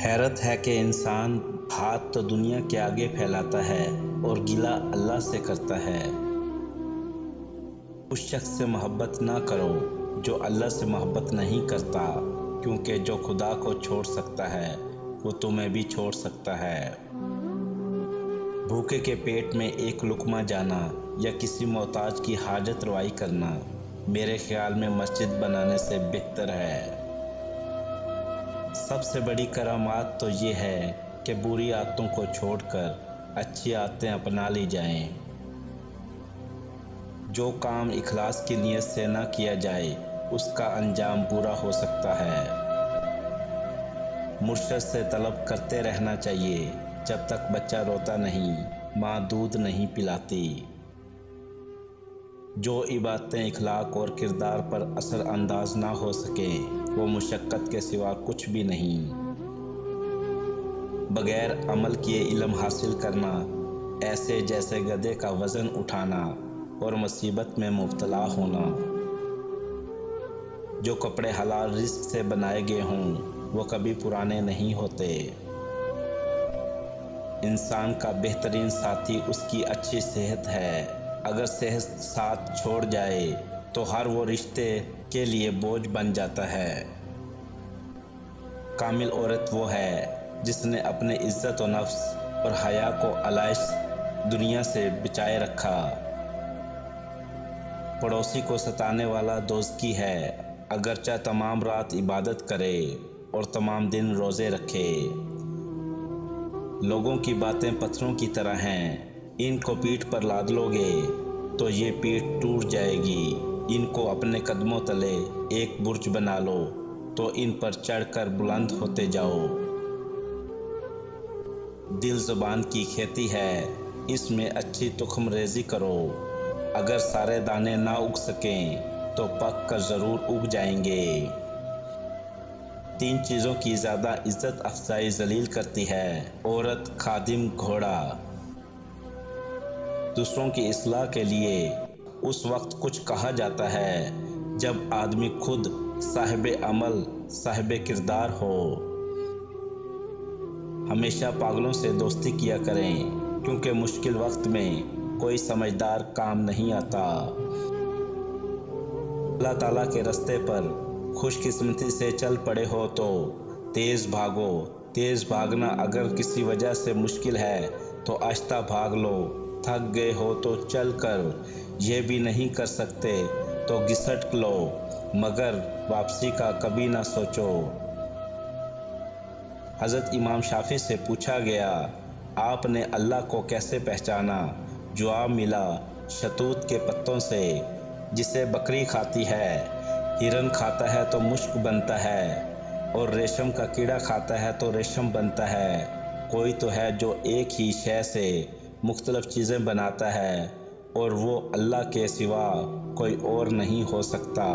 حیرت ہے کہ انسان ہاتھ تو دنیا کے آگے پھیلاتا ہے اور گلہ اللہ سے کرتا ہے۔ اس شخص سے محبت نہ کرو جو اللہ سے محبت نہیں کرتا، کیونکہ جو خدا کو چھوڑ سکتا ہے وہ تمہیں بھی چھوڑ سکتا ہے۔ بھوکے کے پیٹ میں ایک لقمہ جانا یا کسی محتاج کی حاجت روائی کرنا میرے خیال میں مسجد بنانے سے بہتر ہے۔ سب سے بڑی کرامات تو یہ ہے کہ بری عادتوں کو چھوڑ کر اچھی عادتیں اپنا لی جائیں۔ جو کام اخلاص کی نیت سے نہ کیا جائے اس کا انجام برا ہو سکتا ہے۔ مرشد سے طلب کرتے رہنا چاہیے جب تک بچہ روتا نہیں، ماں دودھ نہیں پلاتی۔ جو عبادتیں اخلاق اور کردار پر اثر انداز نہ ہو سکیں وہ مشقت کے سوا کچھ بھی نہیں۔ بغیر عمل کیے علم حاصل کرنا ایسے جیسے گدھے کا وزن اٹھانا اور مصیبت میں مبتلا ہونا۔ جو کپڑے حلال رزق سے بنائے گئے ہوں وہ کبھی پرانے نہیں ہوتے۔ انسان کا بہترین ساتھی اس کی اچھی صحت ہے۔ اگر صحت ساتھ چھوڑ جائے تو ہر وہ رشتے کے لیے بوجھ بن جاتا ہے۔ کامل عورت وہ ہے جس نے اپنے عزت و نفس اور حیا کو علائش دنیا سے بچائے رکھا۔ پڑوسی کو ستانے والا دوزخی ہے اگرچہ تمام رات عبادت کرے اور تمام دن روزے رکھے۔ لوگوں کی باتیں پتھروں کی طرح ہیں، ان کو پیٹھ پر لاد لو گے تو یہ پیٹھ ٹوٹ جائے گی۔ ان کو اپنے قدموں تلے ایک برج بنا لو تو ان پر چڑھ کر بلند ہوتے جاؤ۔ دل زبان کی کھیتی ہے، اس میں اچھی تخم ریزی کرو۔ اگر سارے دانے نہ اگ سکیں تو پک کر ضرور اگ جائیں گے۔ 3 چیزوں کی زیادہ عزت افزائی ذلیل کرتی ہے: عورت، خادم، گھوڑا۔ دوسروں کی اصلاح کے لیے اس وقت کچھ کہا جاتا ہے جب آدمی خود صاحب عمل، صاحب کردار ہو۔ ہمیشہ پاگلوں سے دوستی کیا کریں کیونکہ مشکل وقت میں کوئی سمجھدار کام نہیں آتا۔ اللہ تعالیٰ کے راستے پر خوش قسمتی سے چل پڑے ہو تو تیز بھاگو۔ تیز بھاگنا اگر کسی وجہ سے مشکل ہے تو آہستہ بھاگ لو۔ تھک گئے ہو تو چل کر یہ بھی نہیں کر سکتے تو گھسٹ لو، مگر واپسی کا کبھی نہ سوچو۔ حضرت امام شافعی سے پوچھا گیا، آپ نے اللہ کو کیسے پہچانا؟ جواب ملا، شہتوت کے پتوں سے، جسے بکری کھاتی ہے۔ ہرن کھاتا ہے تو مشک بنتا ہے اور ریشم کا کیڑا کھاتا ہے تو ریشم بنتا ہے۔ کوئی تو ہے جو ایک ہی شے سے مختلف چیزیں بناتا ہے اور وہ اللہ کے سوا کوئی اور نہیں ہو سکتا۔